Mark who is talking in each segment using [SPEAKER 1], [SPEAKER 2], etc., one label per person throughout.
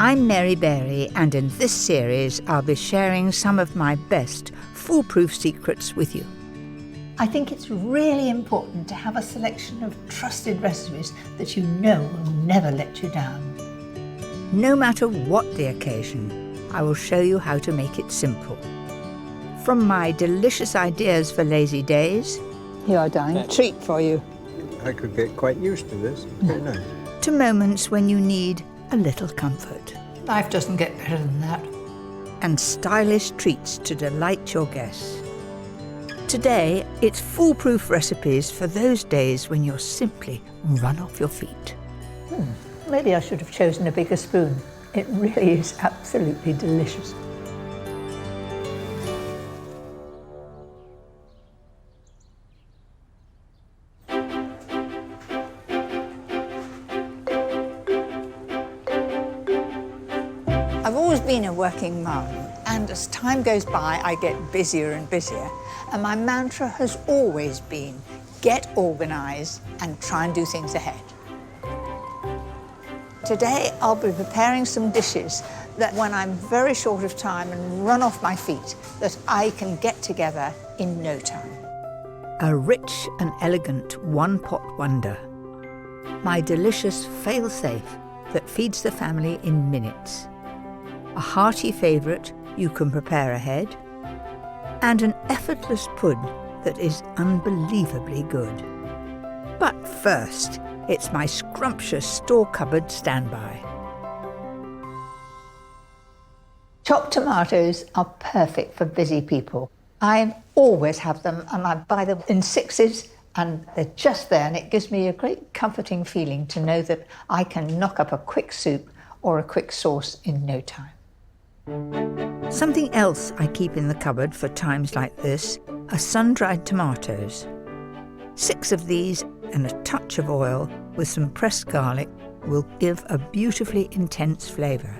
[SPEAKER 1] I'm Mary Berry, and in this series I'll be sharing some of my best foolproof secrets with you.
[SPEAKER 2] I think it's really important to have a selection of trusted recipes that you know will never let you down.
[SPEAKER 1] No matter what the occasion, I will show you how to make it simple. From my delicious ideas for lazy days,
[SPEAKER 2] Here, Darling, a treat for you.
[SPEAKER 3] I could get quite used to this. Very nice.
[SPEAKER 1] to moments when you need a little comfort,
[SPEAKER 2] Life doesn't get better than that.
[SPEAKER 1] and stylish treats to delight your guests. Today, it's foolproof recipes for those days when you're simply run off your feet.
[SPEAKER 2] Maybe I should have chosen a bigger spoon. It really is absolutely delicious. I've always been a working mum, and as time goes by, I get busier and busier. And my mantra has always been, get organised and try and do things ahead. Today, I'll be preparing some dishes that when I'm very short of time and run off my feet, that I can get together in no time.
[SPEAKER 1] A rich and elegant one-pot wonder. My delicious fail-safe that feeds the family in minutes. A hearty favourite you can prepare ahead. And an effortless pud that is unbelievably good. But first, it's my scrumptious store cupboard standby.
[SPEAKER 2] Chopped tomatoes are perfect for busy people. I always have them, and I buy them in sixes, and they're just there, and it gives me a great comforting feeling to know that I can knock up a quick soup or a quick sauce in no time.
[SPEAKER 1] Something else I keep in the cupboard for times like this are sun-dried tomatoes. 6 of these and a touch of oil with some pressed garlic will give a beautifully intense flavour.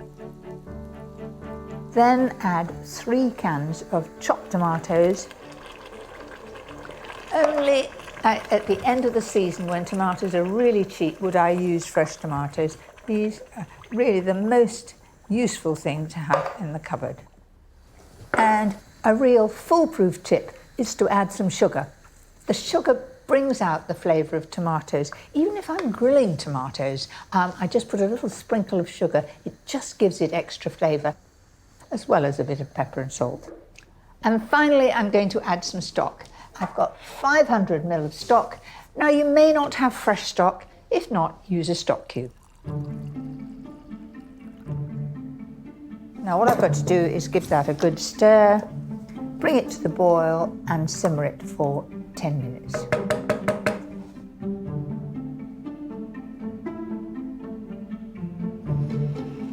[SPEAKER 2] Then add 3 cans of chopped tomatoes. Only at the end of the season, when tomatoes are really cheap, would I use fresh tomatoes. These are really the most useful thing to have in the cupboard. And a real foolproof tip is to add some sugar. The sugar brings out the flavour of tomatoes. Even if I'm grilling tomatoes, I just put a little sprinkle of sugar. It just gives it extra flavour, as well as a bit of pepper and salt. And finally, I'm going to add some stock. I've got 500 ml of stock. Now, you may not have fresh stock. If not, use a stock cube. Now, what I've got to do is give that a good stir, bring it to the boil and simmer it for 10 minutes.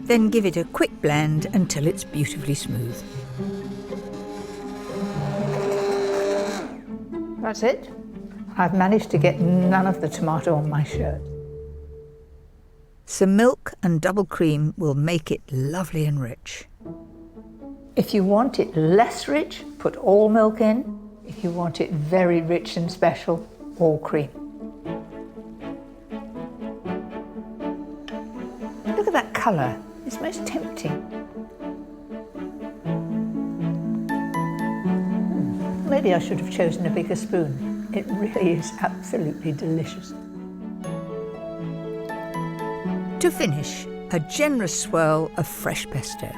[SPEAKER 1] Then give it a quick blend until it's beautifully smooth.
[SPEAKER 2] That's it. I've managed to get none of the tomato on my shirt.
[SPEAKER 1] Some milk and double cream will make it lovely and rich.
[SPEAKER 2] If you want it less rich, put all milk in. If you want it very rich and special, all cream. Look at that colour. It's most tempting. Maybe I should have chosen a bigger spoon. It really is absolutely delicious.
[SPEAKER 1] To finish, a generous swirl of fresh pesto.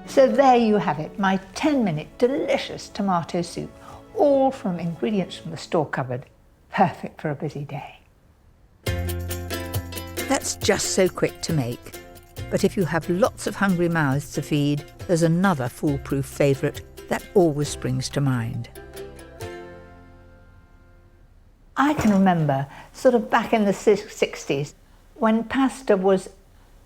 [SPEAKER 2] So there you have it, my 10-minute delicious tomato soup, all from ingredients from the store cupboard. Perfect for a busy day.
[SPEAKER 1] That's just so quick to make. But if you have lots of hungry mouths to feed, there's another foolproof favourite that always springs to mind.
[SPEAKER 2] I can remember, sort of back in the 60s, when pasta was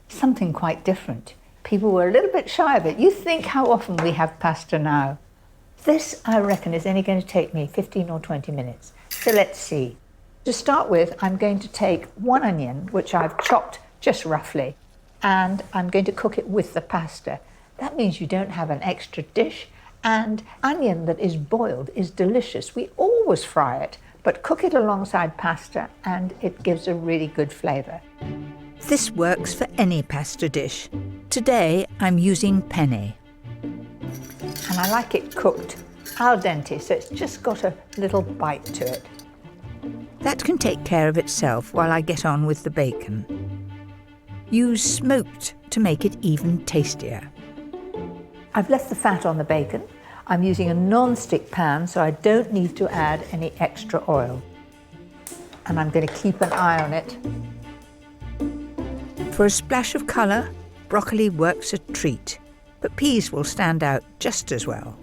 [SPEAKER 2] something quite different. People were a little bit shy of it. You think how often we have pasta now. This, I reckon, is only going to take me 15 or 20 minutes. So let's see. To start with, I'm going to take 1 onion, which I've chopped just roughly, and I'm going to cook it with the pasta. That means you don't have an extra dish, and onion that is boiled is delicious. We always fry it, but cook it alongside pasta and it gives a really good flavour.
[SPEAKER 1] This works for any pasta dish. Today I'm using penne.
[SPEAKER 2] And I like it cooked al dente, so it's just got a little bite to it.
[SPEAKER 1] That can take care of itself while I get on with the bacon. Use smoked to make it even tastier.
[SPEAKER 2] I've left the fat on the bacon. I'm using a non-stick pan, so I don't need to add any extra oil. And I'm going to keep an eye on it.
[SPEAKER 1] For a splash of colour, broccoli works a treat, but peas will stand out just as well.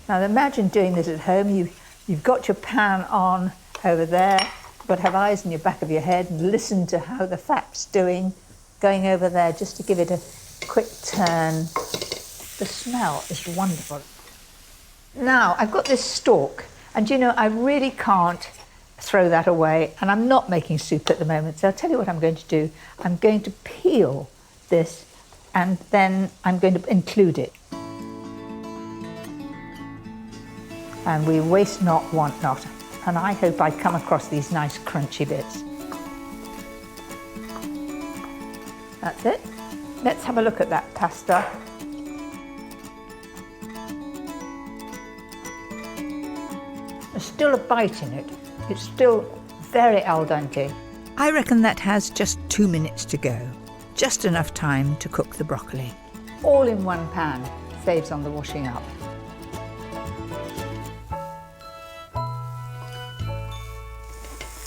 [SPEAKER 2] Now imagine doing this at home. You've got your pan on over there, but have eyes in your back of your head and listen to how the fat's doing, going over there just to give it a quick turn. The smell is wonderful. Now I've got this stalk, and you know, I really can't throw that away, and I'm not making soup at the moment, so I'll tell you what I'm going to do. I'm going to peel this, and then I'm going to include it. And we waste not, want not. And I hope I come across these nice crunchy bits. That's it. Let's have a look at that pasta. There's still a bite in it. It's still very al dente.
[SPEAKER 1] I reckon that has just 2 minutes to go. Just enough time to cook the broccoli.
[SPEAKER 2] All in one pan, saves on the washing up.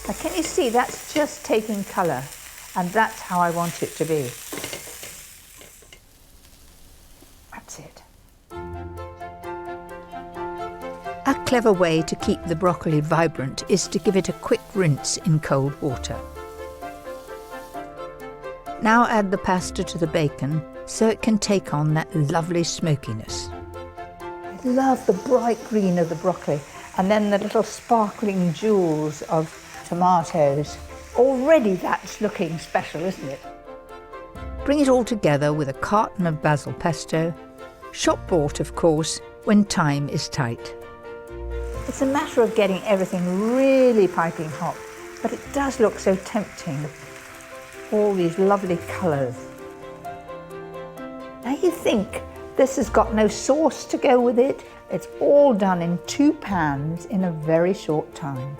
[SPEAKER 2] Now, can you see that's just taking colour, and that's how I want it to be. That's it.
[SPEAKER 1] A clever way to keep the broccoli vibrant is to give it a quick rinse in cold water. Now add the pasta to the bacon so it can take on that lovely smokiness.
[SPEAKER 2] I love the bright green of the broccoli, and then the little sparkling jewels of tomatoes. Already that's looking special, isn't it?
[SPEAKER 1] Bring it all together with a carton of basil pesto, shop bought of course, when time is tight.
[SPEAKER 2] It's a matter of getting everything really piping hot, but it does look so tempting. All these lovely colours. Now you think this has got no sauce to go with it. It's all done in 2 pans in a very short time.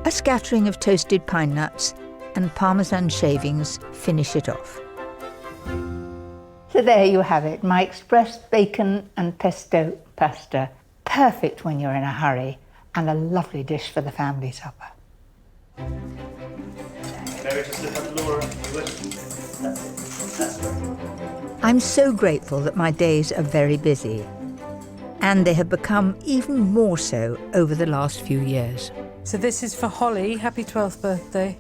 [SPEAKER 1] A scattering of toasted pine nuts and parmesan shavings finish it off.
[SPEAKER 2] So there you have it, my express bacon and pesto pasta. Perfect when you're in a hurry, and a lovely dish for the family supper.
[SPEAKER 1] I'm so grateful that my days are very busy, and they have become even more so over the last few years.
[SPEAKER 4] So this is for Holly, happy 12th birthday,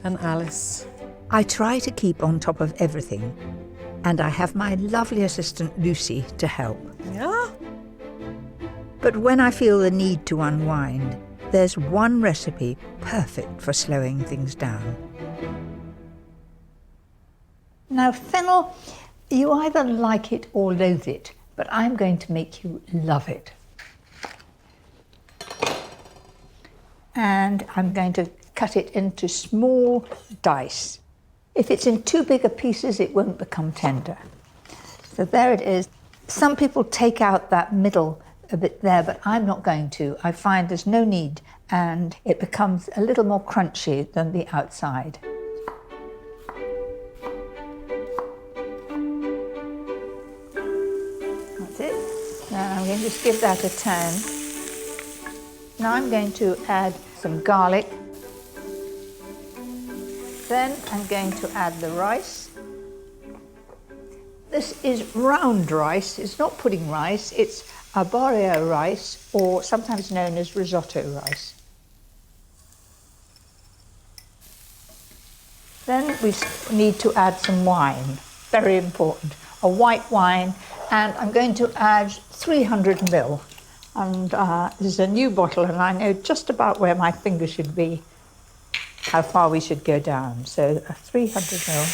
[SPEAKER 4] and Alice.
[SPEAKER 1] I try to keep on top of everything, and I have my lovely assistant Lucy to help.
[SPEAKER 4] Yeah?
[SPEAKER 1] But when I feel the need to unwind, there's one recipe perfect for slowing things down.
[SPEAKER 2] Now fennel, you either like it or loathe it, but I'm going to make you love it. And I'm going to cut it into small dice. If it's in too big a pieces, it won't become tender. So there it is. Some people take out that middle a bit there, but I'm not going to. I find there's no need, and it becomes a little more crunchy than the outside. That's it. Now I'm going to just give that a turn. Now I'm going to add some garlic. Then I'm going to add the rice. This is round rice. It's not pudding rice. It's arborio rice, or sometimes known as risotto rice. Then we need to add some wine, very important, a white wine, and I'm going to add 300 ml. And this is a new bottle, and I know just about where my finger should be, how far we should go down. So 300 ml.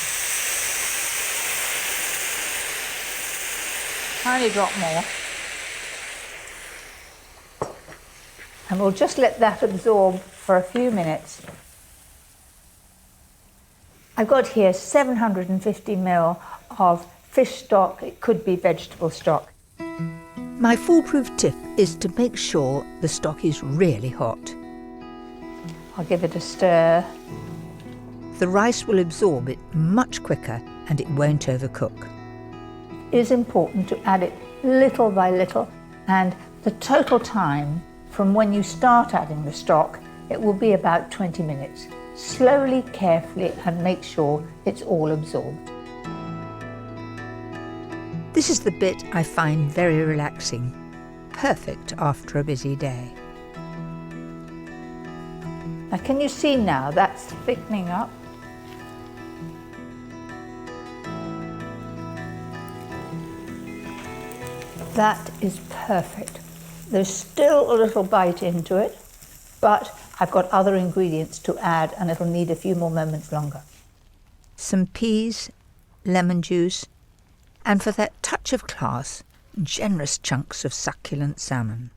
[SPEAKER 2] Tiny drop more. And we'll just let that absorb for a few minutes. I've got here 750 ml of fish stock. It could be vegetable stock.
[SPEAKER 1] My foolproof tip is to make sure the stock is really hot.
[SPEAKER 2] I'll give it a stir.
[SPEAKER 1] The rice will absorb it much quicker and it won't overcook.
[SPEAKER 2] It is important to add it little by little, and the total time from when you start adding the stock, it will be about 20 minutes. Slowly, carefully, and make sure it's all absorbed.
[SPEAKER 1] This is the bit I find very relaxing, perfect after a busy day.
[SPEAKER 2] Now, can you see now that's thickening up? That is perfect. There's still a little bite into it, but I've got other ingredients to add and it'll need a few more moments longer.
[SPEAKER 1] Some peas, lemon juice, and for that touch of class, generous chunks of succulent salmon.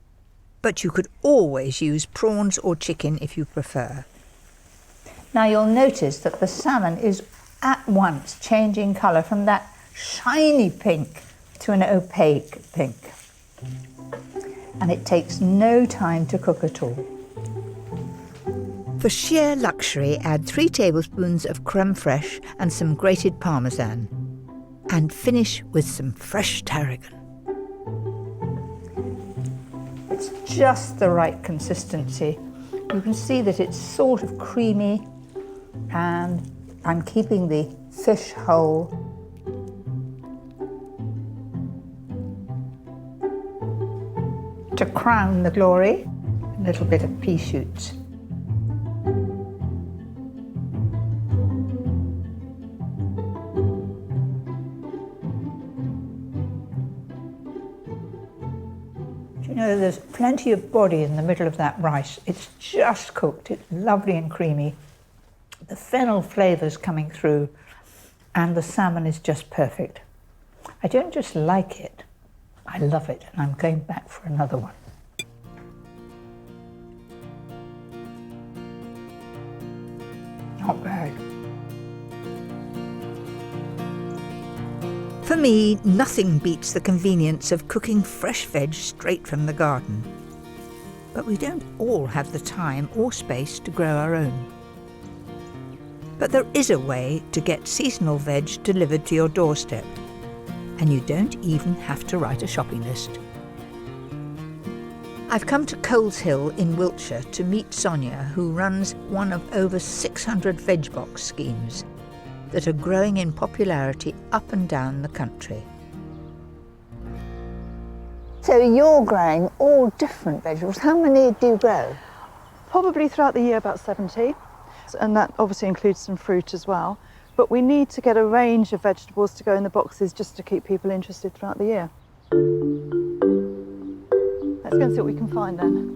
[SPEAKER 1] But you could always use prawns or chicken if you prefer.
[SPEAKER 2] Now you'll notice that the salmon is at once changing colour from that shiny pink to an opaque pink. And it takes no time to cook at all.
[SPEAKER 1] For sheer luxury, add 3 tablespoons of creme fraiche and some grated parmesan. And finish with some fresh tarragon.
[SPEAKER 2] It's just the right consistency. You can see that it's sort of creamy, and I'm keeping the fish whole. To crown the glory, a little bit of pea shoots. You know, there's plenty of body in the middle of that rice. It's just cooked, it's lovely and creamy. The fennel flavour's coming through, and the salmon is just perfect. I don't just like it, I love it, and I'm going back for another one. Not bad.
[SPEAKER 1] For me, nothing beats the convenience of cooking fresh veg straight from the garden. But we don't all have the time or space to grow our own. But there is a way to get seasonal veg delivered to your doorstep, and you don't even have to write a shopping list. I've come to Coles Hill in Wiltshire to meet Sonia, who runs one of over 600 veg box schemes that are growing in popularity up and down the country.
[SPEAKER 2] So you're growing all different vegetables. How many do you grow?
[SPEAKER 5] Probably throughout the year about 70, and that obviously includes some fruit as well. But we need to get a range of vegetables to go in the boxes just to keep people interested throughout the year. Let's go and see what we can find then.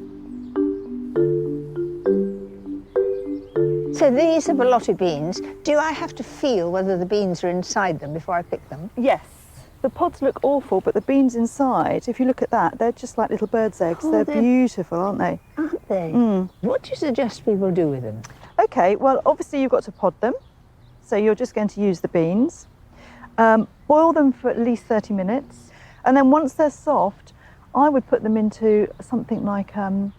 [SPEAKER 2] So these are balotti beans. Do I have to feel whether the beans are inside them before I pick them?
[SPEAKER 5] Yes. The pods look awful, but the beans inside, if you look at that, they're just like little birds' eggs.
[SPEAKER 2] Oh,
[SPEAKER 5] they're beautiful, aren't they?
[SPEAKER 2] Aren't they?
[SPEAKER 5] Mm.
[SPEAKER 2] What do you suggest people do with them?
[SPEAKER 5] Okay, well, obviously you've got to pod them. So you're just going to use the beans. Boil them for at least 30 minutes. And then once they're soft, I would put them into something like a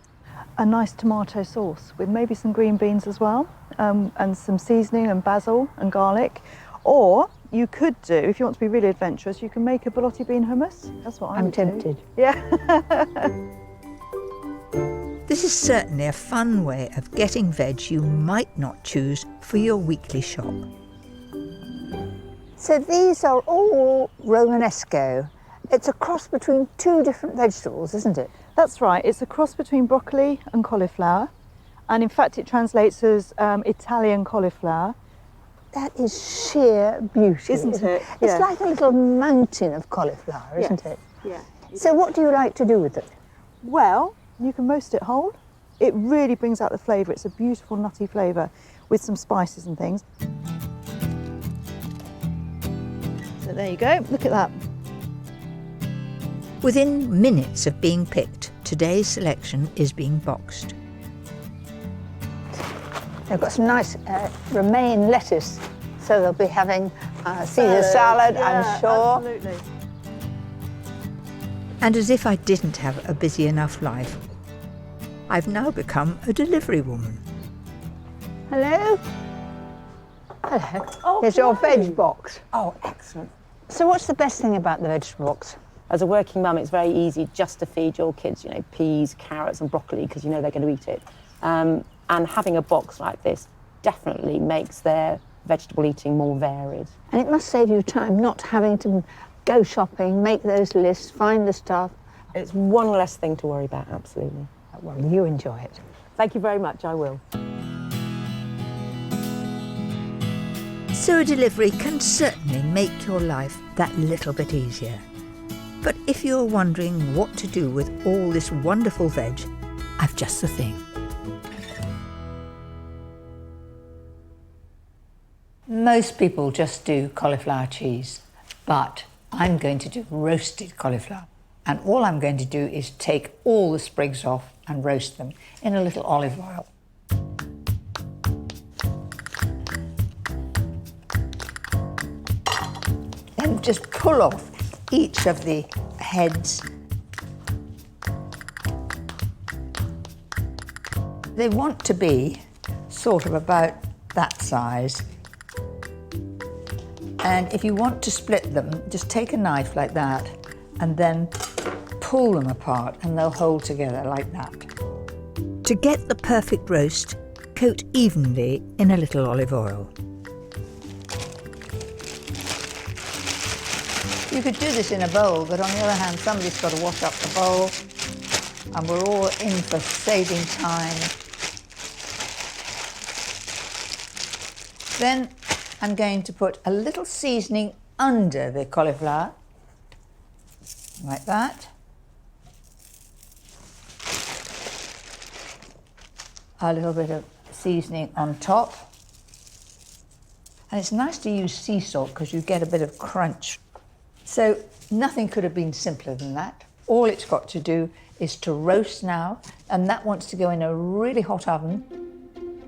[SPEAKER 5] nice tomato sauce with maybe some green beans as well, and some seasoning and basil and garlic. Or you could do, if you want to be really adventurous, you can make a balotti bean hummus. That's what I'm
[SPEAKER 2] tempted.
[SPEAKER 5] Yeah.
[SPEAKER 1] This is certainly a fun way of getting veg you might not choose for your weekly shop.
[SPEAKER 2] So these are all Romanesco. It's a cross between 2 different vegetables, isn't it?
[SPEAKER 5] That's right. It's a cross between broccoli and cauliflower. And in fact, it translates as Italian cauliflower.
[SPEAKER 2] That is sheer beauty,
[SPEAKER 5] Isn't it?
[SPEAKER 2] It's
[SPEAKER 5] Yeah.
[SPEAKER 2] like a little mountain of cauliflower, isn't it?
[SPEAKER 5] Yeah.
[SPEAKER 2] So what do you like to do with it?
[SPEAKER 5] Well, you can roast it whole. It really brings out the flavour. It's a beautiful nutty flavour with some spices and things. So there you go. Look at that.
[SPEAKER 1] Within minutes of being picked, today's selection is being boxed.
[SPEAKER 2] I've got some nice romaine lettuce So they'll be having Caesar salad, I'm sure.
[SPEAKER 5] Absolutely.
[SPEAKER 1] And as if I didn't have a busy enough life, I've now become a delivery woman.
[SPEAKER 2] Hello? Hello.
[SPEAKER 6] Oh,
[SPEAKER 2] Here's your
[SPEAKER 6] hello.
[SPEAKER 2] veg box.
[SPEAKER 6] Oh, excellent.
[SPEAKER 2] So what's the best thing about the vegetable box?
[SPEAKER 6] As a working mum, it's very easy just to feed your kids, you know, peas, carrots and broccoli because you know they're going to eat it. And having a box like this definitely makes their vegetable eating more varied.
[SPEAKER 2] And it must save you time not having to go shopping, make those lists, find the stuff.
[SPEAKER 6] It's one less thing to worry about, absolutely.
[SPEAKER 2] Well, you enjoy it.
[SPEAKER 6] Thank you very much, I will.
[SPEAKER 1] So a delivery can certainly make your life that little bit easier. But if you're wondering what to do with all this wonderful veg, I've just the thing.
[SPEAKER 2] Most people just do cauliflower cheese, but I'm going to do roasted cauliflower. And all I'm going to do is take all the sprigs off and roast them in a little olive oil. Then just pull off each of the heads. They want to be sort of about that size. And if you want to split them, just take a knife like that and then pull them apart and they'll hold together like that.
[SPEAKER 1] To get the perfect roast, coat evenly in a little olive oil.
[SPEAKER 2] You could do this in a bowl, but on the other hand, somebody's got to wash up the bowl, and we're all in for saving time. Then I'm going to put a little seasoning under the cauliflower, like that. A little bit of seasoning on top. And it's nice to use sea salt because you get a bit of crunch. So nothing could have been simpler than that. All it's got to do is to roast now, and that wants to go in a really hot oven,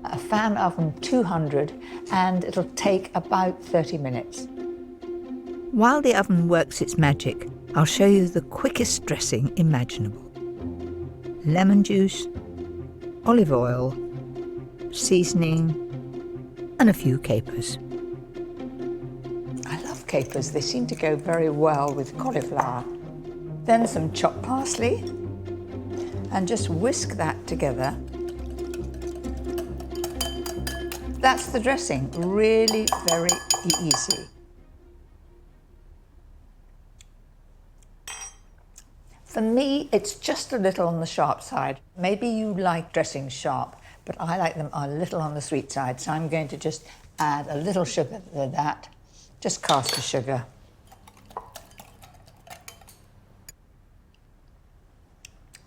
[SPEAKER 2] a fan oven 200, and it'll take about 30 minutes.
[SPEAKER 1] While the oven works its magic, I'll show you the quickest dressing imaginable. Lemon juice, olive oil, seasoning, and a few capers.
[SPEAKER 2] I love capers, they seem to go very well with cauliflower. Then some chopped parsley, and just whisk that together. That's the dressing, really very easy. For me, it's just a little on the sharp side. Maybe you like dressings sharp, but I like them a little on the sweet side, so I'm going to just add a little sugar to that. Just caster sugar.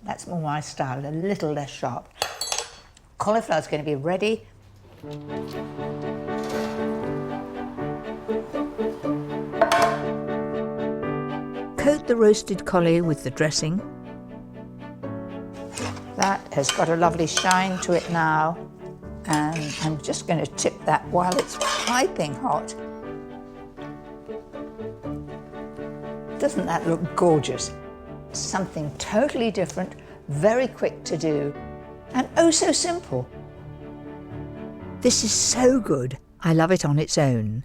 [SPEAKER 2] That's more my style, a little less sharp. Cauliflower's going to be ready.
[SPEAKER 1] Coat the roasted collie with the dressing.
[SPEAKER 2] That has got a lovely shine to it now. And I'm just going to tip that while it's piping hot. Doesn't that look gorgeous? Something totally different, very quick to do, and oh so simple.
[SPEAKER 1] This is so good, I love it on its own.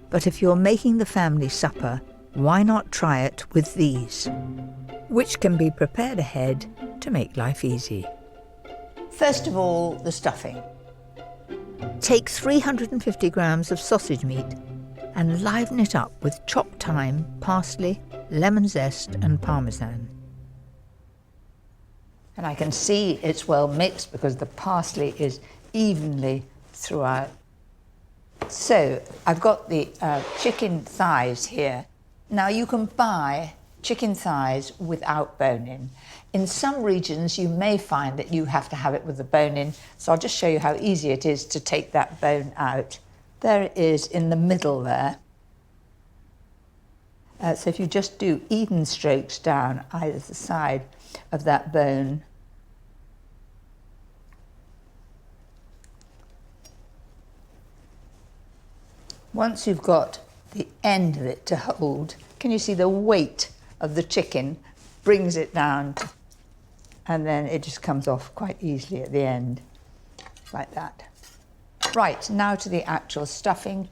[SPEAKER 1] But if you're making the family supper, why not try it with these, which can be prepared ahead to make life easy.
[SPEAKER 2] First of all, the stuffing.
[SPEAKER 1] Take 350 grams of sausage meat and liven it up with chopped thyme, parsley, lemon zest and parmesan.
[SPEAKER 2] And I can see it's well mixed because the parsley is evenly throughout. So I've got the chicken thighs here. Now you can buy chicken thighs without bone-in. In some regions you may find that you have to have it with the bone-in, so I'll just show you how easy it is to take that bone out. There it is in the middle there. So if you just do even strokes down either side of that bone, Once you've got the end of it to hold, can you see the weight of the chicken brings it down, and then it just comes off quite easily at the end, like that. Right, now to the actual stuffing.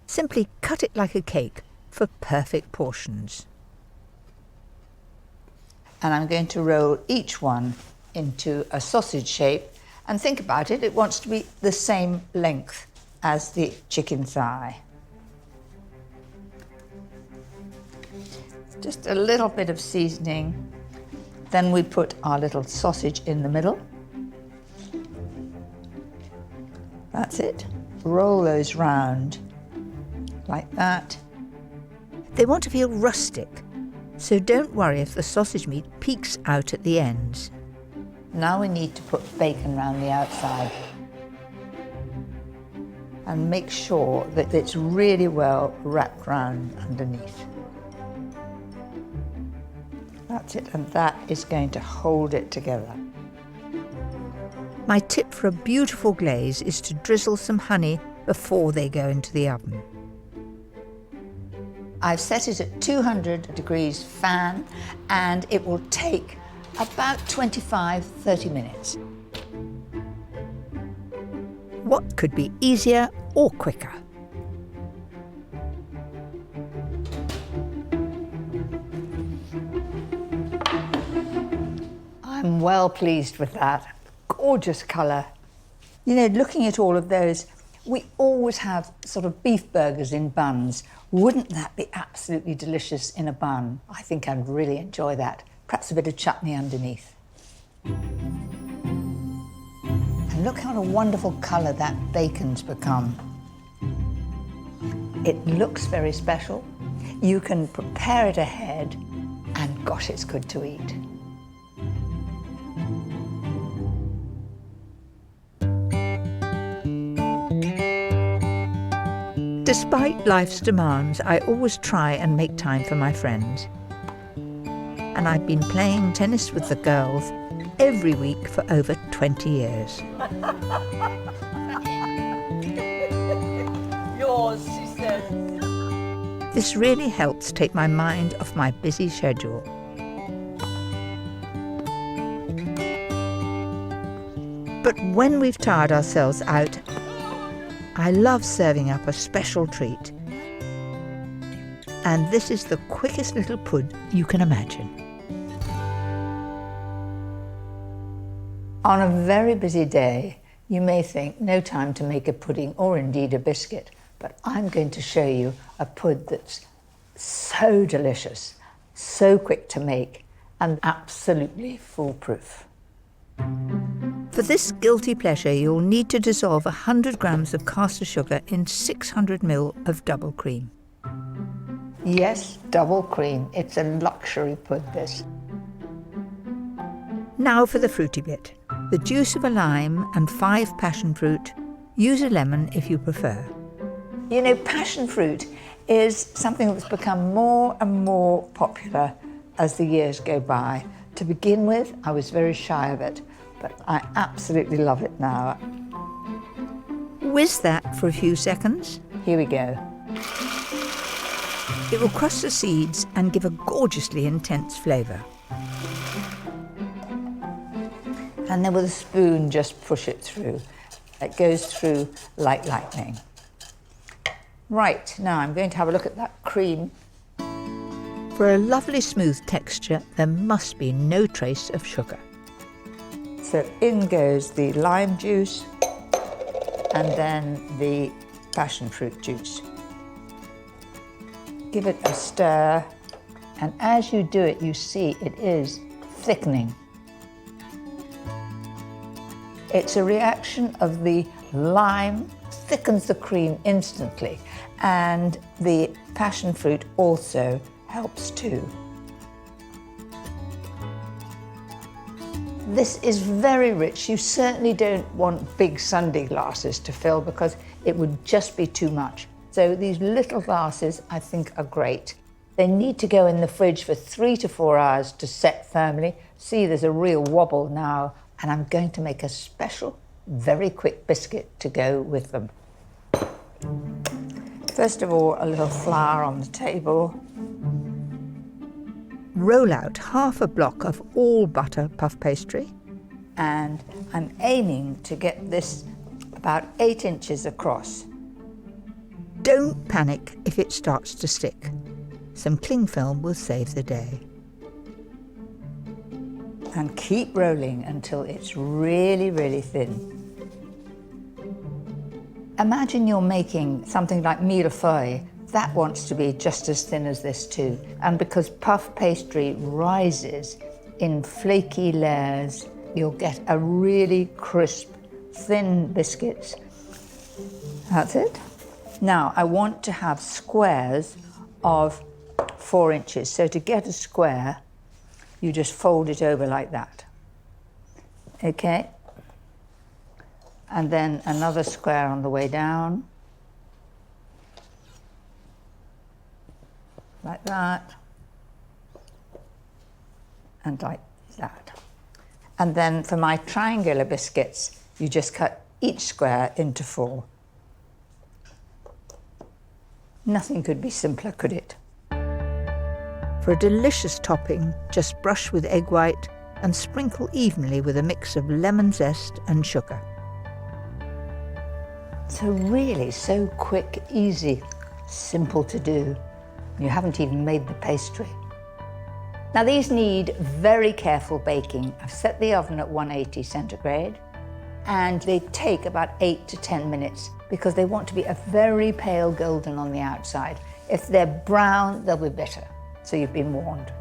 [SPEAKER 1] Simply cut it like a cake for perfect portions.
[SPEAKER 2] And I'm going to roll each one into a sausage shape, and think about it, it wants to be the same length as the chicken thigh. Just a little bit of seasoning. Then we put our little sausage in the middle. That's it. Roll those round like that.
[SPEAKER 1] They want to feel rustic, so don't worry if the sausage meat peeks out at the ends.
[SPEAKER 2] Now we need to put bacon around the outside and make sure that it's really well wrapped round underneath. That's it, and that is going to hold it together.
[SPEAKER 1] My tip for a beautiful glaze is to drizzle some honey before they go into the oven.
[SPEAKER 2] I've set it at 200 degrees fan, and it will take about 25-30 minutes.
[SPEAKER 1] What could be easier or quicker?
[SPEAKER 2] I'm well pleased with that. Gorgeous colour. You know, looking at all of those, we always have sort of beef burgers in buns. Wouldn't that be absolutely delicious in a bun? I think I'd really enjoy that. Perhaps a bit of chutney underneath. And look how a wonderful colour that bacon's become. It looks very special. You can prepare it ahead, and gosh, it's good to eat.
[SPEAKER 1] Despite life's demands, I always try and make time for my friends. And I've been playing tennis with the girls every week for over 20 years.
[SPEAKER 6] Yours, she said.
[SPEAKER 1] This really helps take my mind off my busy schedule. But when we've tired ourselves out, I love serving up a special treat. And this is the quickest little pud you can imagine.
[SPEAKER 2] On a very busy day, you may think no time to make a pudding or indeed a biscuit, but I'm going to show you a pud that's so delicious, so quick to make, and absolutely foolproof.
[SPEAKER 1] For this guilty pleasure, you'll need to dissolve 100 grams of caster sugar in 600 ml of double cream.
[SPEAKER 2] Yes, double cream. It's a luxury pud, this.
[SPEAKER 1] Now for the fruity bit. The juice of a lime and 5 passion fruit. Use a lemon if you prefer.
[SPEAKER 2] You know, passion fruit is something that's become more and more popular as the years go by. To begin with, I was very shy of it, but I absolutely love it now.
[SPEAKER 1] Whiz that for a few seconds.
[SPEAKER 2] Here we go.
[SPEAKER 1] It will crush the seeds and give a gorgeously intense flavour.
[SPEAKER 2] And then with a spoon, just push it through. It goes through like lightning. Right, now I'm going to have a look at that cream.
[SPEAKER 1] For a lovely smooth texture, there must be no trace of sugar.
[SPEAKER 2] So in goes the lime juice and then the passion fruit juice. Give it a stir, and as you do it, you see it is thickening. It's a reaction of the lime thickens the cream instantly, and the passion fruit also helps too. This is very rich. You certainly don't want big sundae glasses to fill because it would just be too much. So these little glasses I think are great. They need to go in the fridge for 3 to 4 hours to set firmly. See, there's a real wobble now, and I'm going to make a special, very quick biscuit to go with them. First of all, a little flour on the table.
[SPEAKER 1] Roll out half a block of all butter puff pastry.
[SPEAKER 2] And I'm aiming to get this about 8 inches across.
[SPEAKER 1] Don't panic if it starts to stick. Some cling film will save the day.
[SPEAKER 2] And keep rolling until it's really, really thin. Imagine you're making something like millefeuille. That wants to be just as thin as this too. And because puff pastry rises in flaky layers, you'll get a really crisp, thin biscuits. That's it. Now, I want to have squares of 4 inches. So to get a square, you just fold it over like that. Okay? And then another square on the way down. Like that. And like that. And then for my triangular biscuits, you just cut each square into 4. Nothing could be simpler, could it?
[SPEAKER 1] For a delicious topping, just brush with egg white and sprinkle evenly with a mix of lemon zest and sugar.
[SPEAKER 2] So really, so quick, easy, simple to do. You haven't even made the pastry. Now these need very careful baking. I've set the oven at 180 centigrade and they take about 8 to 10 minutes because they want to be a very pale golden on the outside. If they're brown, they'll be better. So you've been warned.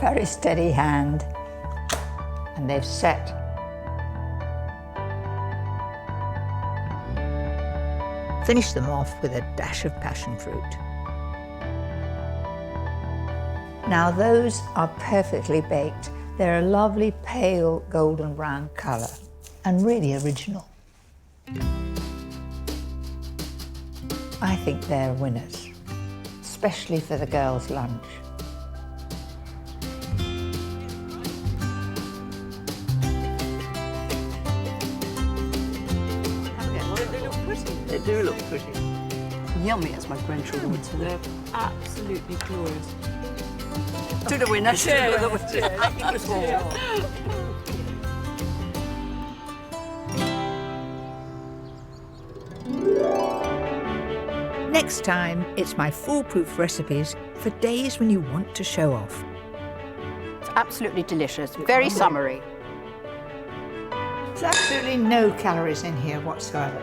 [SPEAKER 2] Very steady hand. And they've set.
[SPEAKER 1] Finish them off with a dash of passion fruit.
[SPEAKER 2] Now those are perfectly baked. They're a lovely pale golden brown colour and really original. I think they're winners, especially for the girls' lunch.
[SPEAKER 7] They do look pretty. Yummy, as my grandchildren would say. They're absolutely glorious. To the winner. Cheers. To the winner.
[SPEAKER 1] Next time, it's my foolproof recipes for days when you want to show off.
[SPEAKER 7] It's absolutely delicious. Very summery.
[SPEAKER 2] There's absolutely no calories in here whatsoever.